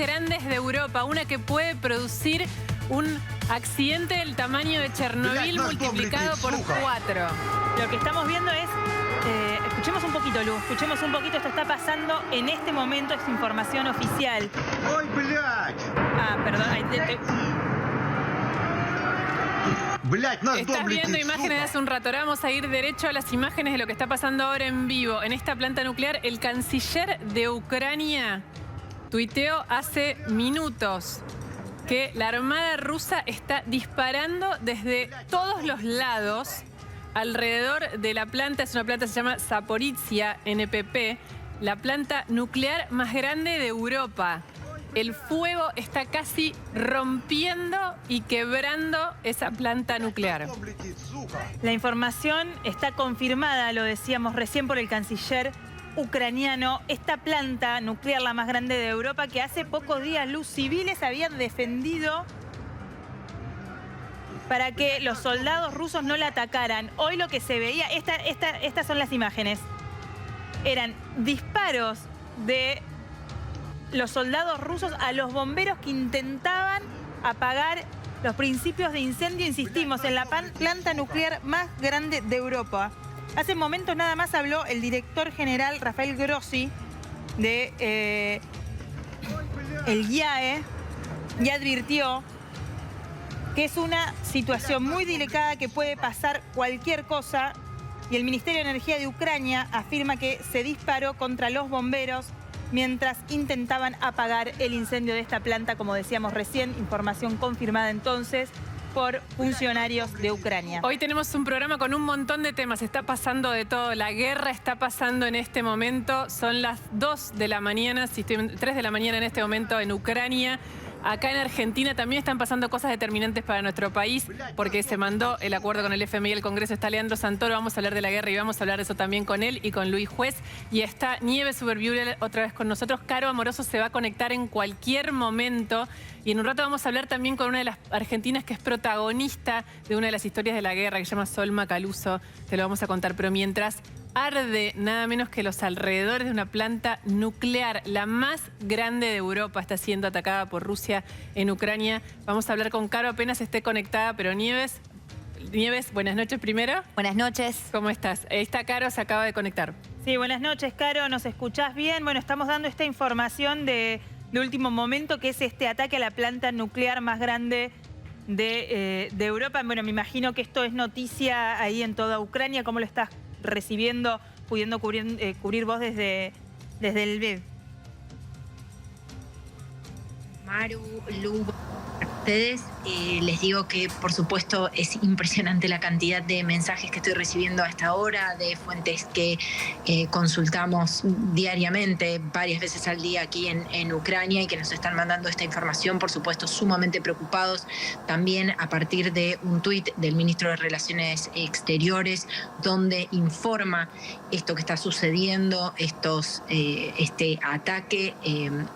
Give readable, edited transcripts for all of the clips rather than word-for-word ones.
grandes de Europa, una que puede producir un accidente del tamaño de Chernobyl multiplicado por 4. Lo que estamos viendo es... escuchemos un poquito, Lu, escuchemos un poquito. Esto está pasando en este momento, es información oficial. ¡Ay, блядь! Ah, perdón. Estás viendo imágenes de hace un rato. Ahora vamos a ir derecho a las imágenes de lo que está pasando ahora en vivo. En esta planta nuclear, el canciller de Ucrania tuiteó hace minutos que la armada rusa está disparando desde todos los lados alrededor de la planta. Es una planta que se llama Zaporizhia NPP, la planta nuclear más grande de Europa. El fuego está casi rompiendo y quebrando esa planta nuclear. La información está confirmada, lo decíamos recién, por el canciller ucraniano. Esta planta nuclear, la más grande de Europa, que hace pocos días los civiles habían defendido para que los soldados rusos no la atacaran. Hoy lo que se veía, estas son las imágenes, eran disparos de los soldados rusos a los bomberos que intentaban apagar los principios de incendio, insistimos, en la planta nuclear más grande de Europa. Hace momentos nada más habló el director general Rafael Grossi de el IAEA y advirtió que es una situación muy delicada, que puede pasar cualquier cosa, y el Ministerio de Energía de Ucrania afirma que se disparó contra los bomberos mientras intentaban apagar el incendio de esta planta, como decíamos recién, información confirmada entonces por funcionarios de Ucrania. Hoy tenemos un programa con un montón de temas, está pasando de todo, la guerra está pasando en este momento, son las 2 de la mañana, 3 de la mañana en este momento en Ucrania. Acá en Argentina también están pasando cosas determinantes para nuestro país, porque se mandó el acuerdo con el FMI, el Congreso. Está Leandro Santoro, vamos a hablar de la guerra y vamos a hablar de eso también con él y con Luis Juez. Y está Nieves Uberviure otra vez con nosotros. Caro Amoroso se va a conectar en cualquier momento. Y en un rato vamos a hablar también con una de las argentinas que es protagonista de una de las historias de la guerra, que se llama Sol Macaluso. Te lo vamos a contar. Pero mientras arde nada menos que los alrededores de una planta nuclear, la más grande de Europa, está siendo atacada por Rusia en Ucrania. Vamos a hablar con Caro apenas esté conectada, pero Nieves, buenas noches primero. Buenas noches. ¿Cómo estás? Está Caro, se acaba de conectar. Sí, buenas noches, Caro, ¿nos escuchás bien? Bueno, estamos dando esta información de último momento, que es este ataque a la planta nuclear más grande de Europa. Bueno, me imagino que esto es noticia ahí en toda Ucrania. ¿Cómo lo estás recibiendo, pudiendo cubrir vos desde el Lviv? Maru, Lu, a ustedes les digo que por supuesto es impresionante la cantidad de mensajes que estoy recibiendo a esta hora, de fuentes que consultamos diariamente, varias veces al día aquí en Ucrania, y que nos están mandando esta información, por supuesto sumamente preocupados, también a partir de un tuit del ministro de Relaciones Exteriores, donde informa esto que está sucediendo, este ataque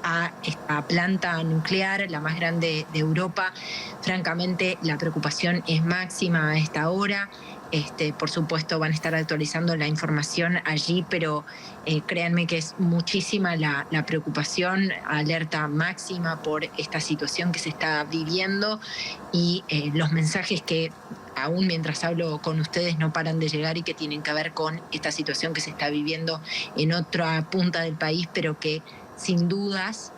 a esta planta nuclear, la más grande de Europa. Francamente, la preocupación es máxima a esta hora. Por supuesto, van a estar actualizando la información allí, pero créanme que es muchísima la preocupación, alerta máxima por esta situación que se está viviendo, y los mensajes que aún mientras hablo con ustedes no paran de llegar y que tienen que ver con esta situación que se está viviendo en otra punta del país, pero que sin dudas,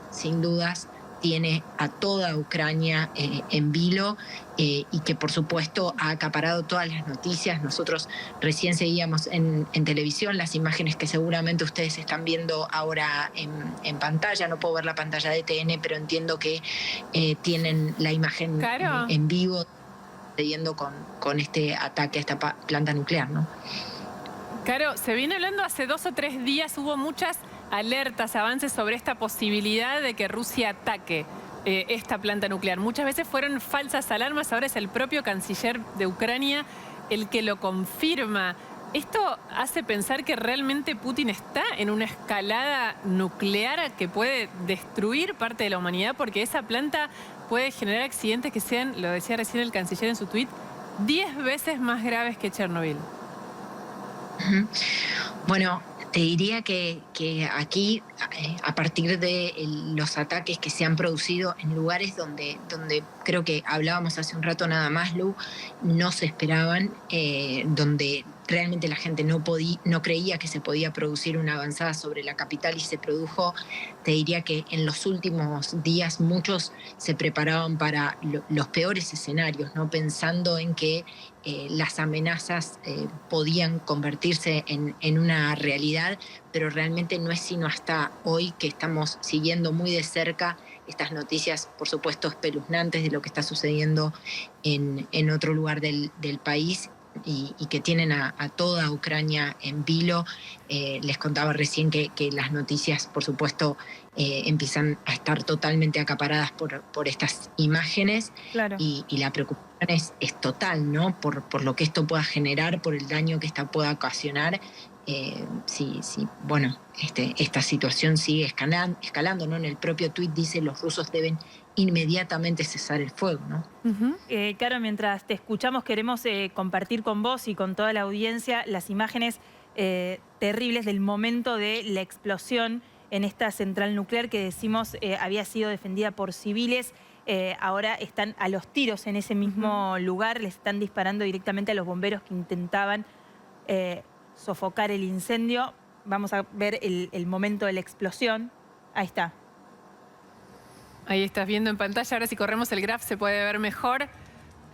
tiene a toda Ucrania en vilo, y que por supuesto ha acaparado todas las noticias. Nosotros recién seguíamos en televisión las imágenes que seguramente ustedes están viendo ahora en pantalla. No puedo ver la pantalla de TN, pero entiendo que tienen la imagen en vivo, sucediendo con este ataque a esta planta nuclear, ¿no? Claro, se viene hablando hace 2 o 3 días, hubo muchas alertas, avances sobre esta posibilidad de que Rusia ataque esta planta nuclear. Muchas veces fueron falsas alarmas, ahora es el propio canciller de Ucrania el que lo confirma. ¿Esto hace pensar que realmente Putin está en una escalada nuclear que puede destruir parte de la humanidad? Porque esa planta puede generar accidentes que sean, lo decía recién el canciller en su tuit, 10 veces más graves que Chernobyl. Bueno, Te diría que aquí, a partir de los ataques que se han producido en lugares donde creo que hablábamos hace un rato nada más, Lu, no se esperaban, donde realmente la gente no creía que se podía producir una avanzada sobre la capital y se produjo. Te diría que en los últimos días muchos se preparaban para los peores escenarios, ¿no? Pensando en que las amenazas podían convertirse en una realidad, pero realmente no es sino hasta hoy que estamos siguiendo muy de cerca estas noticias, por supuesto, espeluznantes de lo que está sucediendo en otro lugar del país y que tienen a toda Ucrania en vilo. Les contaba recién que las noticias, por supuesto, empiezan a estar totalmente acaparadas por estas imágenes. Claro. Y la preocupación es total, ¿no? Por lo que esto pueda generar, por el daño que esto pueda ocasionar. Sí, bueno, esta situación sigue escalando, ¿no? En el propio tuit dice: los rusos deben inmediatamente cesar el fuego, ¿no? Caro, mientras te escuchamos queremos compartir con vos y con toda la audiencia las imágenes terribles del momento de la explosión en esta central nuclear que decimos había sido defendida por civiles. Ahora están a los tiros en ese mismo lugar, les están disparando directamente a los bomberos que intentaban sofocar el incendio. Vamos a ver el momento de la explosión. Ahí está. Ahí estás viendo en pantalla. Ahora si corremos el graph se puede ver mejor.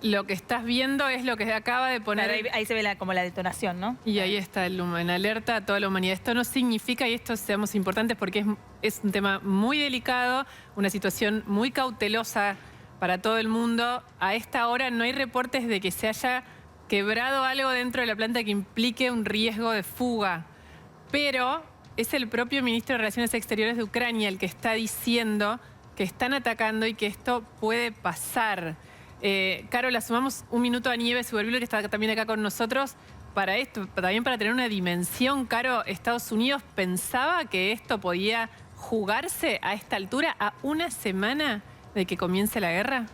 Lo que estás viendo es lo que acaba de poner... Claro, ahí se ve como la detonación, ¿no? Y ahí está el humo en alerta a toda la humanidad. Esto no significa, y esto seamos importantes porque es un tema muy delicado, una situación muy cautelosa para todo el mundo. A esta hora no hay reportes de que se haya quebrado algo dentro de la planta que implique un riesgo de fuga. Pero es el propio ministro de Relaciones Exteriores de Ucrania el que está diciendo que están atacando y que esto puede pasar. Caro, la sumamos un minuto a Nieves Uberbilo, que está también acá con nosotros, para esto, también para tener una dimensión. Caro, ¿Estados Unidos pensaba que esto podía jugarse a esta altura, a una semana de que comience la guerra?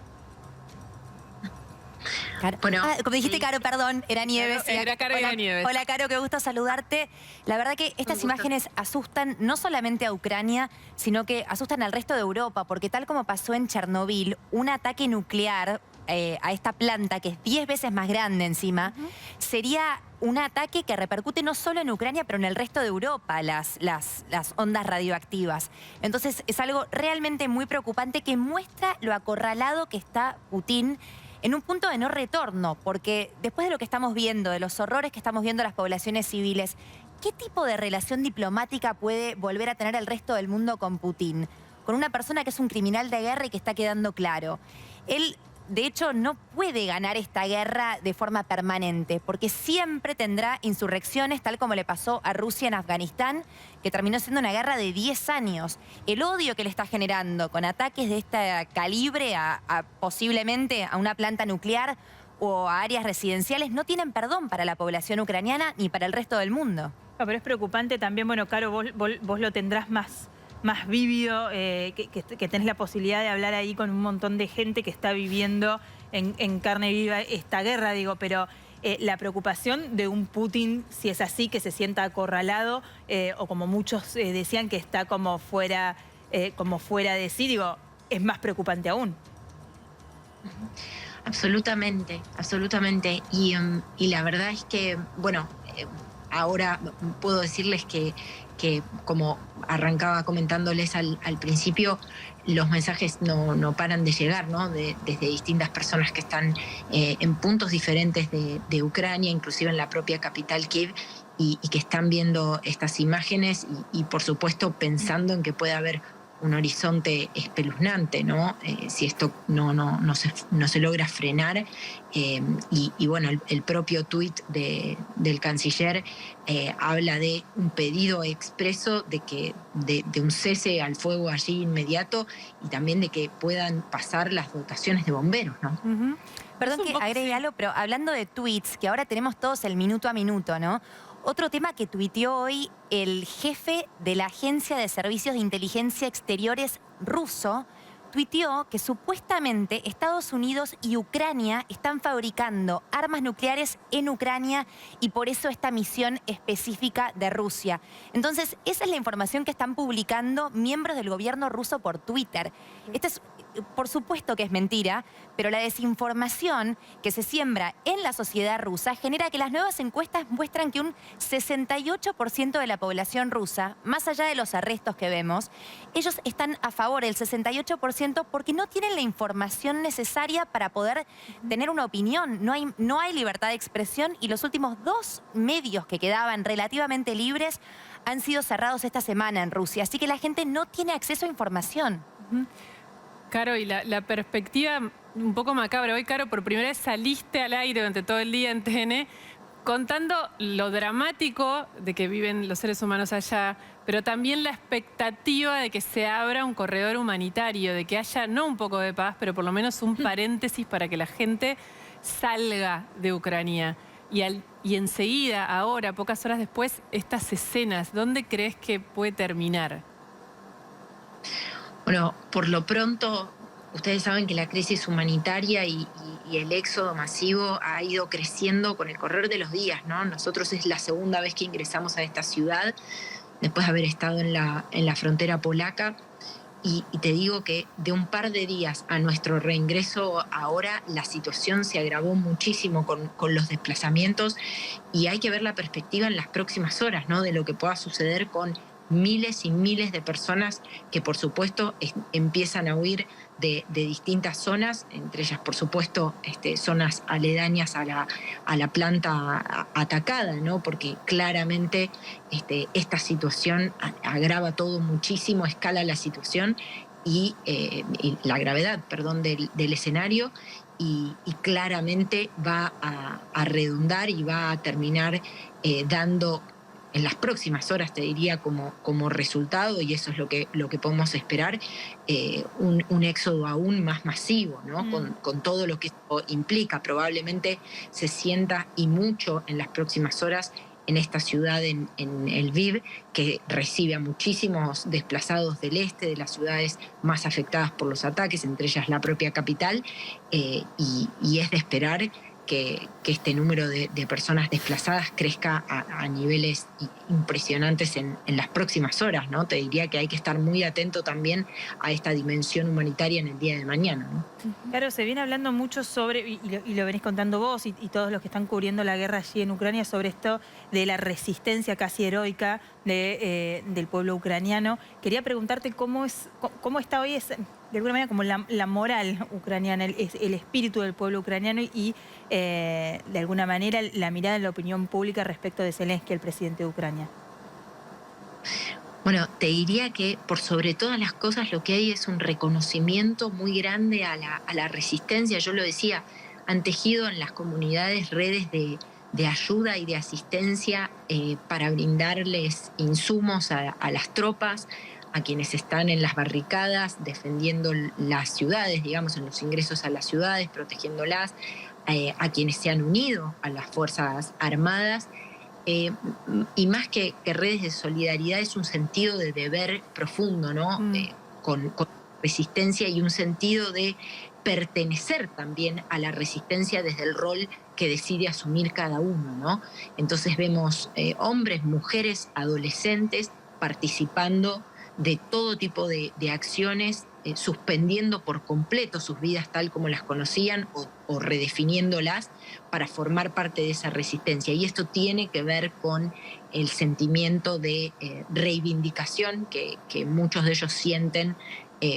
Caro. Bueno, como dijiste, Caro, perdón, era Nieves. Era Caro y Hola, era Nieves. Hola, Caro, qué gusto saludarte. La verdad que estas imágenes asustan no solamente a Ucrania, sino que asustan al resto de Europa, porque tal como pasó en Chernobyl, un ataque nuclear a esta planta, que es 10 veces más grande encima, sería un ataque que repercute no solo en Ucrania, pero en el resto de Europa, las ondas radioactivas. Entonces es algo realmente muy preocupante que muestra lo acorralado que está Putin en un punto de no retorno, porque después de lo que estamos viendo, de los horrores que estamos viendo a las poblaciones civiles, ¿qué tipo de relación diplomática puede volver a tener el resto del mundo con Putin? Con una persona que es un criminal de guerra y que está quedando claro. Él, de hecho, no puede ganar esta guerra de forma permanente, porque siempre tendrá insurrecciones, tal como le pasó a Rusia en Afganistán, que terminó siendo una guerra de 10 años. El odio que le está generando con ataques de este calibre posiblemente a una planta nuclear o a áreas residenciales no tienen perdón para la población ucraniana ni para el resto del mundo. No, pero es preocupante también, bueno, Caro, vos lo tendrás más vívido, que tenés la posibilidad de hablar ahí con un montón de gente que está viviendo en carne viva esta guerra, digo, pero la preocupación de un Putin, si es así, que se sienta acorralado, o como muchos decían, que está como fuera de sí, digo, es más preocupante aún. Absolutamente, absolutamente. Y la verdad es que, bueno, ahora puedo decirles que como arrancaba comentándoles al principio, los mensajes no paran de llegar, ¿no? Desde distintas personas que están en puntos diferentes de Ucrania, inclusive en la propia capital Kiev, y que están viendo estas imágenes y por supuesto pensando en que puede haber un horizonte espeluznante, ¿no? Si esto no se logra frenar. Y bueno, el propio tuit del canciller habla de un pedido expreso de un cese al fuego allí inmediato y también de que puedan pasar las dotaciones de bomberos, ¿no? Perdón que agregue algo, pero hablando de tweets, que ahora tenemos todos el minuto a minuto, ¿no? Otro tema que tuiteó hoy el jefe de la Agencia de Servicios de Inteligencia Exteriores ruso tuiteó que supuestamente Estados Unidos y Ucrania están fabricando armas nucleares en Ucrania y por eso esta misión específica de Rusia. Entonces, esa es la información que están publicando miembros del gobierno ruso por Twitter. Esta es, por supuesto que es mentira, pero la desinformación que se siembra en la sociedad rusa genera que las nuevas encuestas muestran que un 68% de la población rusa, más allá de los arrestos que vemos, ellos están a favor, el 68%, porque no tienen la información necesaria para poder tener una opinión. No hay libertad de expresión y los últimos 2 medios que quedaban relativamente libres han sido cerrados esta semana en Rusia. Así que la gente no tiene acceso a información. Caro, y la perspectiva un poco macabra. Hoy, Caro, por primera vez saliste al aire durante todo el día en TN contando lo dramático de que viven los seres humanos allá, pero también la expectativa de que se abra un corredor humanitario, de que haya no un poco de paz, pero por lo menos un paréntesis para que la gente salga de Ucrania. Y enseguida, ahora, pocas horas después, estas escenas, ¿dónde crees que puede terminar? Bueno, por lo pronto, ustedes saben que la crisis humanitaria y el éxodo masivo ha ido creciendo con el correr de los días, ¿no? Nosotros es la segunda vez que ingresamos a esta ciudad, después de haber estado en la frontera polaca. Y te digo que de un par de días a nuestro reingreso ahora, la situación se agravó muchísimo con los desplazamientos y hay que ver la perspectiva en las próximas horas, ¿no? De lo que pueda suceder con miles y miles de personas que, por supuesto, empiezan a huir de distintas zonas, entre ellas, por supuesto, zonas aledañas a la planta atacada, ¿no? Porque claramente esta situación agrava todo muchísimo, escala la situación y la gravedad, perdón, del escenario y claramente va a redundar y va a terminar dando en las próximas horas, te diría, como resultado, y eso es lo que podemos esperar, un éxodo aún más masivo, ¿no? Con todo lo que esto implica. Probablemente se sienta y mucho en las próximas horas en esta ciudad, en Lviv, que recibe a muchísimos desplazados del este, de las ciudades más afectadas por los ataques, entre ellas la propia capital, y es de esperar que este número de personas desplazadas crezca a niveles impresionantes en las próximas horas, ¿no? Te diría que hay que estar muy atento también a esta dimensión humanitaria en el día de mañana, ¿no? Claro, se viene hablando mucho sobre, y lo venís contando vos y todos los que están cubriendo la guerra allí en Ucrania, sobre esto de la resistencia casi heroica del pueblo ucraniano. Quería preguntarte cómo está hoy, de alguna manera, como la moral ucraniana, el espíritu del pueblo ucraniano y de alguna manera la mirada de la opinión pública respecto de Zelensky, el presidente de Ucrania. Bueno, te diría que por sobre todas las cosas lo que hay es un reconocimiento muy grande a la resistencia. Yo lo decía, han tejido en las comunidades redes de ayuda y de asistencia para brindarles insumos a las tropas, a quienes están en las barricadas defendiendo las ciudades, digamos, en los ingresos a las ciudades, protegiéndolas, a quienes se han unido a las Fuerzas Armadas. Y más que redes de solidaridad, es un sentido de deber profundo, ¿no? Con resistencia y un sentido de pertenecer también a la resistencia desde el rol que decide asumir cada uno, ¿no? Entonces vemos hombres, mujeres, adolescentes participando de todo tipo de acciones, suspendiendo por completo sus vidas tal como las conocían o redefiniéndolas para formar parte de esa resistencia. Y esto tiene que ver con el sentimiento de reivindicación que muchos de ellos sienten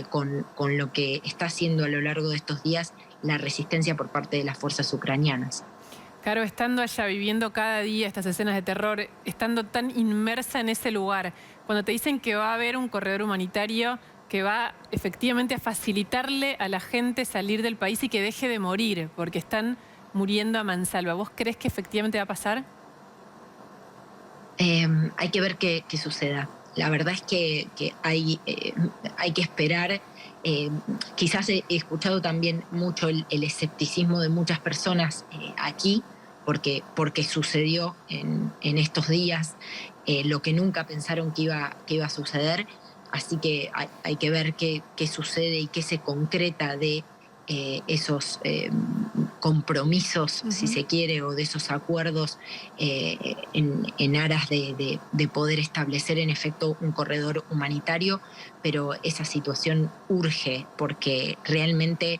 con lo que está haciendo a lo largo de estos días la resistencia por parte de las fuerzas ucranianas. Caro, estando allá, viviendo cada día estas escenas de terror, estando tan inmersa en ese lugar, cuando te dicen que va a haber un corredor humanitario que va efectivamente a facilitarle a la gente salir del país y que deje de morir, porque están muriendo a mansalva, ¿vos crees que efectivamente va a pasar? Hay que ver qué suceda. La verdad es que hay que esperar. Quizás he escuchado también mucho el escepticismo de muchas personas aquí, porque sucedió en estos días lo que nunca pensaron que iba a suceder. Así que hay que ver qué sucede y qué se concreta de esos compromisos, si se quiere, o de esos acuerdos en aras de poder establecer en efecto un corredor humanitario, pero esa situación urge porque realmente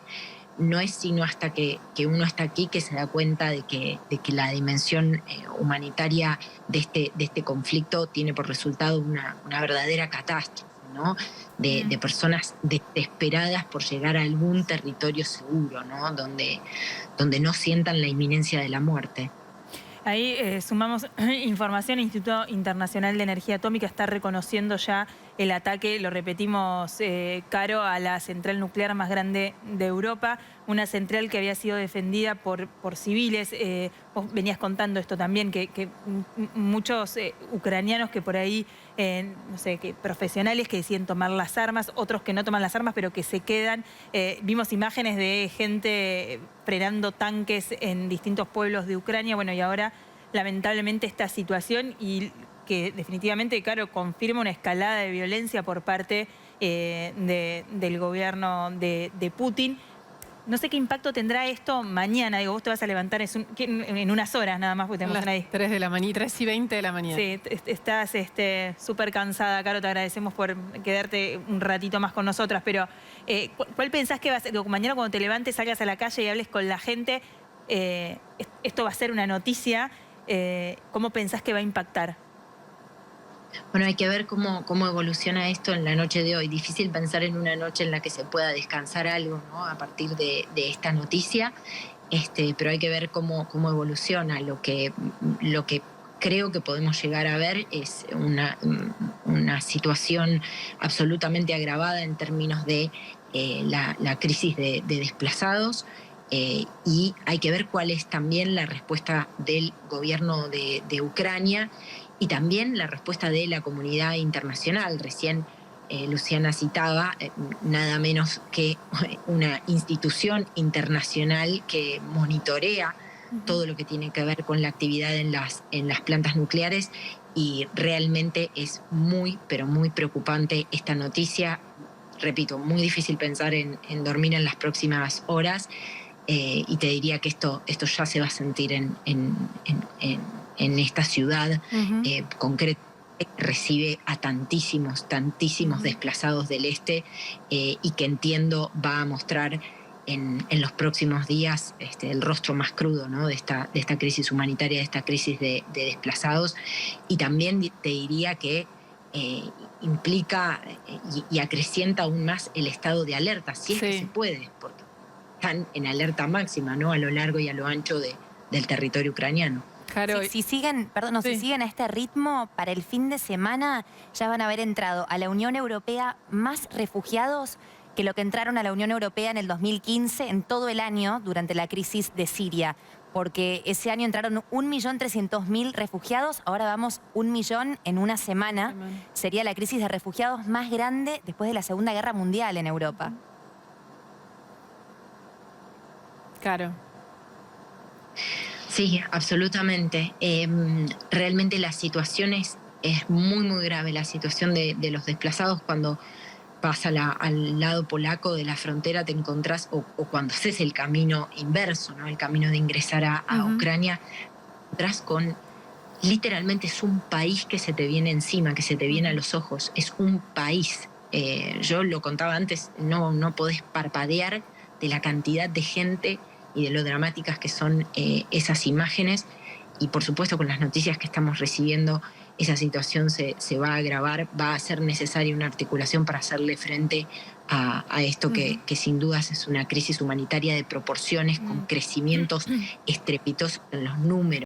no es sino hasta que uno está aquí que se da cuenta de que la dimensión humanitaria de este conflicto tiene por resultado una verdadera catástrofe, ¿no? De personas desesperadas por llegar a algún territorio seguro, ¿no? Donde no sientan la inminencia de la muerte. Ahí sumamos información. El Instituto Internacional de Energía Atómica está reconociendo ya el ataque, lo repetimos, Caro, a la central nuclear más grande de Europa, una central que había sido defendida por civiles. Vos venías contando esto también, que muchos ucranianos que por ahí, no sé, que profesionales que deciden tomar las armas, otros que no toman las armas, pero que se quedan. Vimos imágenes de gente frenando tanques en distintos pueblos de Ucrania. Bueno, y ahora, lamentablemente, esta situación y que definitivamente, claro, confirma una escalada de violencia por parte del gobierno de Putin. No sé qué impacto tendrá esto mañana. Digo, vos te vas a levantar en unas horas nada más, porque tenemos ahí. 3 de la mañana, 3:20 de la mañana. Sí, estás súper cansada, Caro, te agradecemos por quedarte un ratito más con nosotras, pero ¿cuál pensás que va a ser? Digo, mañana cuando te levantes, salgas a la calle y hables con la gente, esto va a ser una noticia, ¿cómo pensás que va a impactar? Bueno, hay que ver cómo evoluciona esto en la noche de hoy. Difícil pensar en una noche en la que se pueda descansar algo, ¿no? A partir de esta noticia, pero hay que ver cómo evoluciona. Lo que creo que podemos llegar a ver es una situación absolutamente agravada en términos de la crisis de desplazados. Y hay que ver cuál es también la respuesta del gobierno de Ucrania y también la respuesta de la comunidad internacional. Recién Luciana citaba nada menos que una institución internacional que monitorea todo lo que tiene que ver con la actividad en las plantas nucleares, y realmente es muy, pero muy preocupante esta noticia. Repito, muy difícil pensar en dormir en las próximas horas. Y te diría que esto ya se va a sentir en esta ciudad concreta, que recibe a tantísimos desplazados del este, y que entiendo va a mostrar en los próximos días el rostro más crudo, ¿no? de esta crisis humanitaria, de esta crisis de desplazados. Y también te diría que implica y acrecienta aún más el estado de alerta, si es que se puede, porque están en alerta máxima, ¿no? A lo largo y a lo ancho del territorio ucraniano. Claro. Si siguen a este ritmo, para el fin de semana ya van a haber entrado a la Unión Europea más refugiados que lo que entraron a la Unión Europea en el 2015, en todo el año, durante la crisis de Siria. Porque ese año entraron 1.300.000 refugiados, ahora vamos 1 millón en una semana. Sería la crisis de refugiados más grande después de la Segunda Guerra Mundial en Europa. Claro. Sí, absolutamente. Realmente la situación es muy, muy grave. La situación de los desplazados, cuando vas al lado polaco de la frontera, te encontrás, o cuando haces el camino inverso, ¿no? El camino de ingresar a Ucrania, te encontrás con, literalmente es un país que se te viene encima, que se te viene a los ojos. Es un país. Yo lo contaba antes, no podés parpadear de la cantidad de gente y de lo dramáticas que son esas imágenes. Y por supuesto, con las noticias que estamos recibiendo, esa situación se va a agravar. Va a ser necesaria una articulación para hacerle frente a esto que sin dudas es una crisis humanitaria de proporciones, con crecimientos estrepitosos en los números.